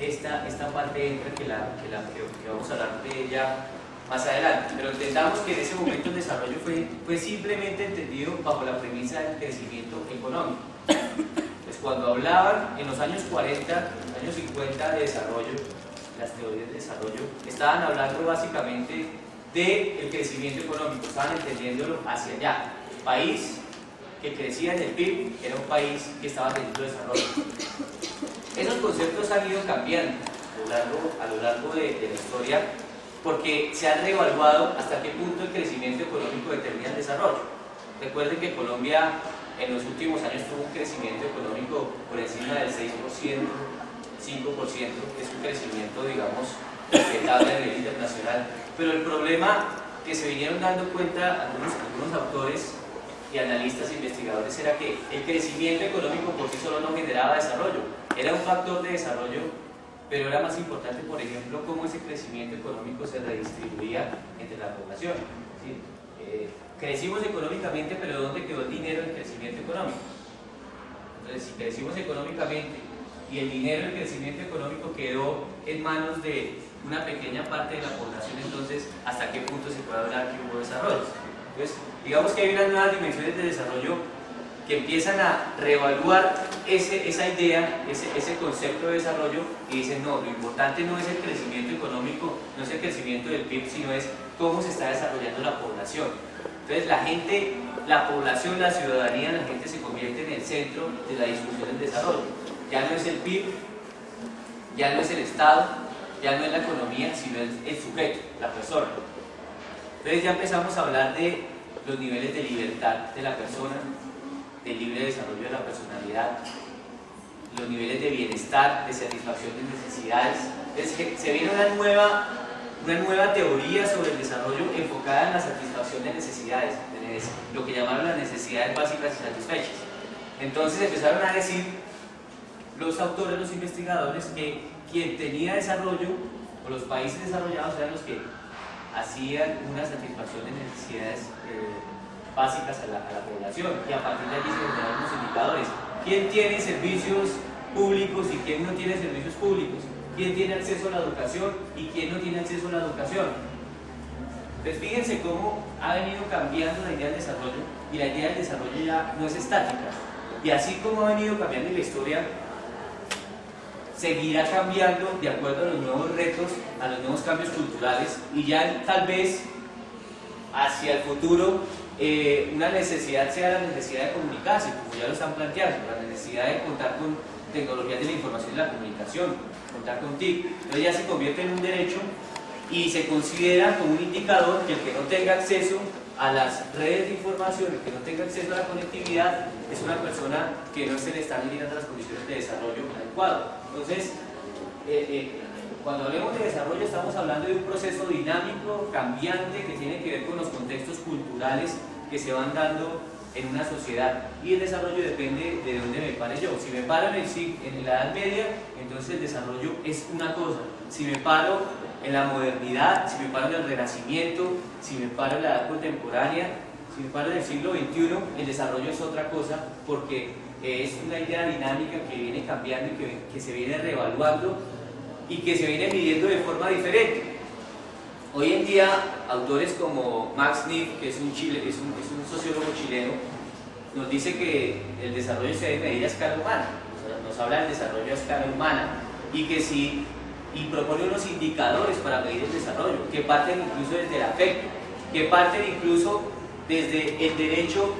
esta parte entra que vamos a hablar de ella más adelante, pero entendamos que en ese momento el desarrollo fue simplemente entendido bajo la premisa del crecimiento económico. Pues cuando hablaban en los años 40, años 50 de desarrollo, las teorías de desarrollo, estaban hablando básicamente del crecimiento económico, estaban entendiéndolo hacia allá. El país que crecía en el PIB era un país que estaba teniendo desarrollo. Esos conceptos han ido cambiando a lo largo de la historia, porque se ha reevaluado hasta qué punto el crecimiento económico determina el desarrollo. Recuerden que Colombia en los últimos años tuvo un crecimiento económico por encima del 6%, 5%, que es un crecimiento, digamos, respetable a nivel internacional. Pero el problema que se vinieron dando cuenta algunos autores y analistas e investigadores era que el crecimiento económico por sí solo no generaba desarrollo, era un factor de desarrollo, pero era más importante, por ejemplo, cómo ese crecimiento económico se redistribuía entre la población. ¿Sí? Crecimos económicamente, pero ¿dónde quedó el dinero en el crecimiento económico? Entonces, si crecimos económicamente y el dinero del crecimiento económico quedó en manos de una pequeña parte de la población, entonces, ¿hasta qué punto se puede hablar que hubo desarrollo? Entonces, digamos que hay unas nuevas dimensiones de desarrollo que empiezan a reevaluar esa idea, ese concepto de desarrollo, y dicen, no, lo importante no es el crecimiento económico, no es el crecimiento del PIB, sino es cómo se está desarrollando la población. Entonces la gente, la población, la ciudadanía, la gente se convierte en el centro de la discusión del desarrollo. Ya no es el PIB, ya no es el Estado, ya no es la economía, sino el sujeto, la persona. Entonces ya empezamos a hablar de los niveles de libertad de la persona, del libre desarrollo de la personalidad, los niveles de bienestar, de satisfacción de necesidades. Entonces se viene una nueva teoría sobre el desarrollo enfocada en la satisfacción de necesidades, lo que llamaron las necesidades básicas y satisfechas. Entonces empezaron a decir los autores, los investigadores, que quien tenía desarrollo, o los países desarrollados, eran los que hacían una satisfacción de necesidades básicas a la población, y a partir de allí se generaron los indicadores. ¿Quién tiene servicios públicos y quién no tiene servicios públicos? ¿Quién tiene acceso a la educación y quién no tiene acceso a la educación? Entonces fíjense cómo ha venido cambiando la idea del desarrollo, y la idea del desarrollo ya no es estática, y así como ha venido cambiando en la historia, seguirá cambiando de acuerdo a los nuevos retos, a los nuevos cambios culturales, y ya tal vez hacia el futuro una necesidad sea la necesidad de comunicarse, como ya lo están planteando, la necesidad de contar con tecnologías de la información y la comunicación, contar con TIC. Entonces ya se convierte en un derecho y se considera como un indicador que el que no tenga acceso a las redes de información, el que no tenga acceso a la conectividad, es una persona que no se le están limitando las condiciones de desarrollo adecuado. Entonces, cuando hablemos de desarrollo estamos hablando de un proceso dinámico, cambiante, que tiene que ver con los contextos culturales que se van dando en una sociedad, y el desarrollo depende de dónde me pare yo. Si me paro en la Edad Media, entonces el desarrollo es una cosa. Si me paro en la modernidad, si me paro en el Renacimiento, si me paro en la Edad Contemporánea, si me paro en el siglo XXI, el desarrollo es otra cosa, porque es una idea dinámica que viene cambiando y que se viene reevaluando y que se viene midiendo de forma diferente. Hoy en día, autores como Max Neff, que es un sociólogo chileno, nos dice que el desarrollo se debe medir a escala humana, nos habla del desarrollo a escala humana, y propone unos indicadores para medir el desarrollo, que parten incluso desde el afecto, que parten incluso desde el derecho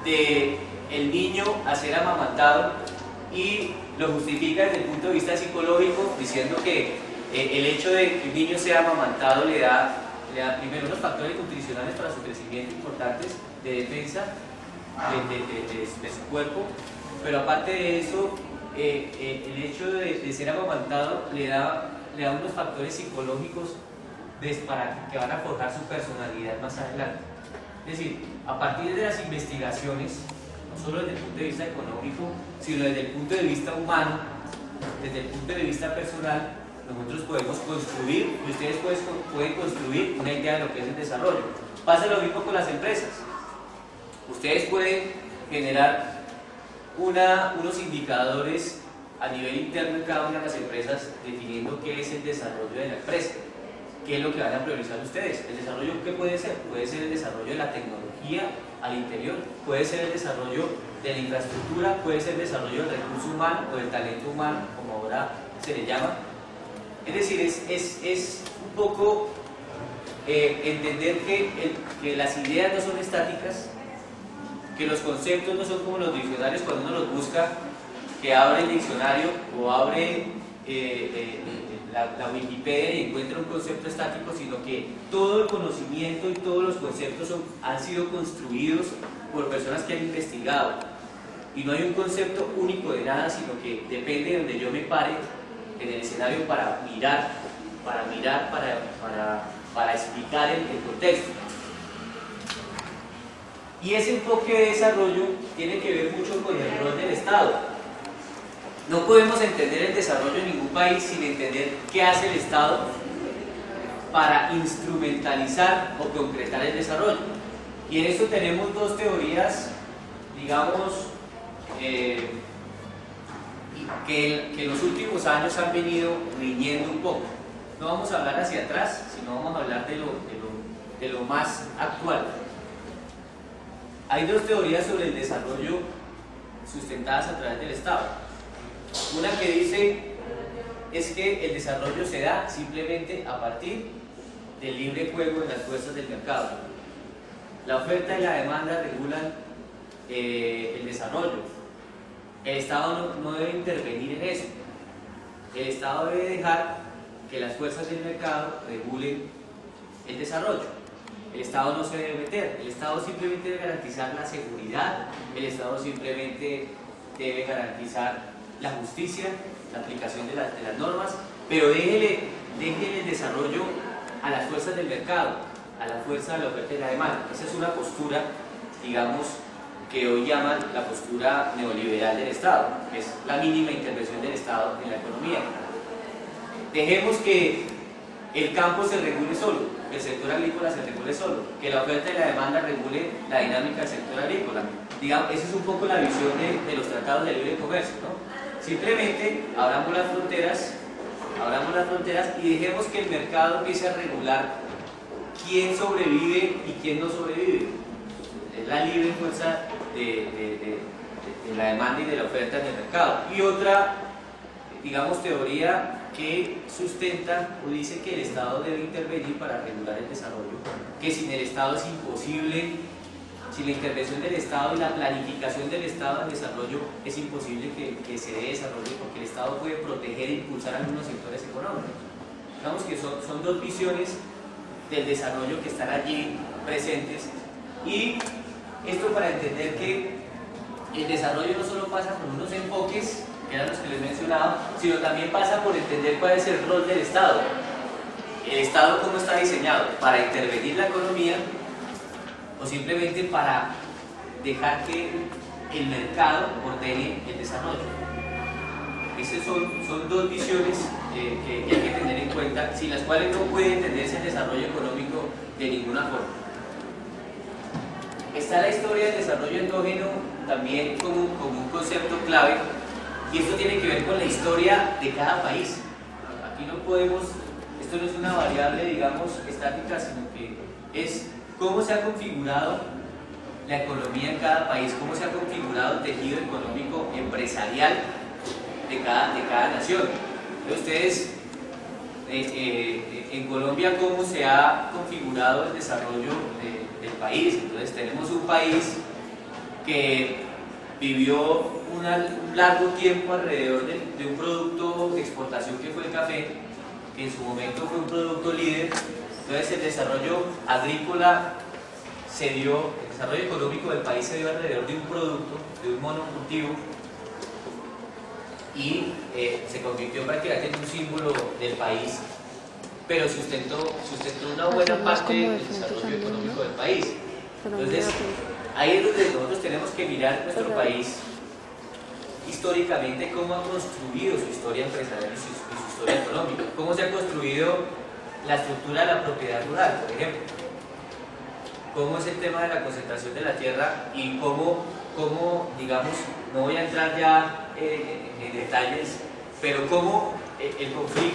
del niño a ser amamantado, y lo justifica desde el punto de vista psicológico, diciendo que el hecho de que un niño sea amamantado le da primero unos factores nutricionales para su crecimiento importantes, de defensa de su cuerpo, pero aparte de eso, el hecho de ser amamantado le da unos factores psicológicos que van a forjar su personalidad más adelante. Es decir, a partir de las investigaciones, no solo desde el punto de vista económico, sino desde el punto de vista humano, desde el punto de vista personal, nosotros podemos construir, y ustedes pueden construir una idea de lo que es el desarrollo. Pasa lo mismo con las empresas. Ustedes pueden generar unos indicadores a nivel interno en cada una de las empresas definiendo qué es el desarrollo de la empresa, qué es lo que van a priorizar ustedes. ¿El desarrollo qué puede ser? Puede ser el desarrollo de la tecnología al interior, puede ser el desarrollo de la infraestructura, puede ser el desarrollo del recurso humano o del talento humano, como ahora se le llama. Es decir, es un poco entender que las ideas no son estáticas, que los conceptos no son como los diccionarios cuando uno los busca, que abre el diccionario o abre la Wikipedia y encuentra un concepto estático, sino que todo el conocimiento y todos los conceptos han sido construidos por personas que han investigado. Y no hay un concepto único de nada, sino que depende de donde yo me pare en el escenario para explicar el contexto. Y ese enfoque de desarrollo tiene que ver mucho con el rol del Estado. No podemos entender el desarrollo en ningún país sin entender qué hace el Estado para instrumentalizar o concretar el desarrollo. Y en esto tenemos dos teorías, digamos, que en los últimos años han venido riñendo un poco. No vamos a hablar hacia atrás, sino vamos a hablar de lo más actual. Hay dos teorías sobre el desarrollo sustentadas a través del Estado. Una que dice es que el desarrollo se da simplemente a partir del libre juego de las fuerzas del mercado. La oferta y la demanda regulan el desarrollo. El Estado no debe intervenir en eso. El Estado debe dejar que las fuerzas del mercado regulen el desarrollo. El Estado no se debe meter, el Estado simplemente debe garantizar la seguridad, el Estado simplemente debe garantizar la justicia, la aplicación de las normas, pero déjele el desarrollo a las fuerzas del mercado, a la fuerza de la oferta y la demanda. Esa es una postura, digamos, que hoy llaman la postura neoliberal del Estado, que es la mínima intervención del Estado en la economía. Dejemos que el campo se regule solo, que el sector agrícola se regule solo, que la oferta y la demanda regule la dinámica del sector agrícola. Digamos, esa es un poco la visión de los tratados de libre comercio, ¿no? Simplemente abramos las fronteras y dejemos que el mercado empiece a regular quién sobrevive y quién no sobrevive. Es la libre fuerza de la demanda y de la oferta en el mercado. Y otra, digamos, teoría que sustenta o dice que el Estado debe intervenir para regular el desarrollo, que sin el Estado es imposible, sin la intervención del Estado y la planificación del Estado en desarrollo es imposible que se dé desarrollo, porque el Estado puede proteger e impulsar algunos sectores económicos. Digamos que son dos visiones del desarrollo que están allí presentes, y esto para entender que el desarrollo no solo pasa por unos enfoques, que eran los que les mencionaba, sino también pasa por entender cuál es el rol del Estado. El Estado cómo está diseñado, para intervenir la economía o simplemente para dejar que el mercado ordene el desarrollo. Esas son dos visiones que hay que tener en cuenta, sin las cuales no puede entenderse el desarrollo económico de ninguna forma. Está la historia del desarrollo endógeno también como un concepto clave, y esto tiene que ver con la historia de cada país. Aquí no podemos, esto no es una variable, digamos, estática, sino que es cómo se ha configurado la economía en cada país, cómo se ha configurado el tejido económico empresarial de cada nación. Ustedes, en Colombia, cómo se ha configurado el desarrollo del país. Entonces tenemos un país que vivió un largo tiempo alrededor de un producto de exportación que fue el café, que en su momento fue un producto líder. Entonces el desarrollo agrícola se dio, el desarrollo económico del país se dio alrededor de un producto, de un monocultivo, y se convirtió prácticamente en un símbolo del país, pero sustentó una buena parte del desarrollo económico del país. Entonces ahí es donde nosotros tenemos que mirar nuestro país históricamente, cómo ha construido su historia empresarial y su historia económica, cómo se ha construido la estructura de la propiedad rural, por ejemplo, cómo es el tema de la concentración de la tierra, y cómo digamos, no voy a entrar ya en detalles, pero cómo el conflicto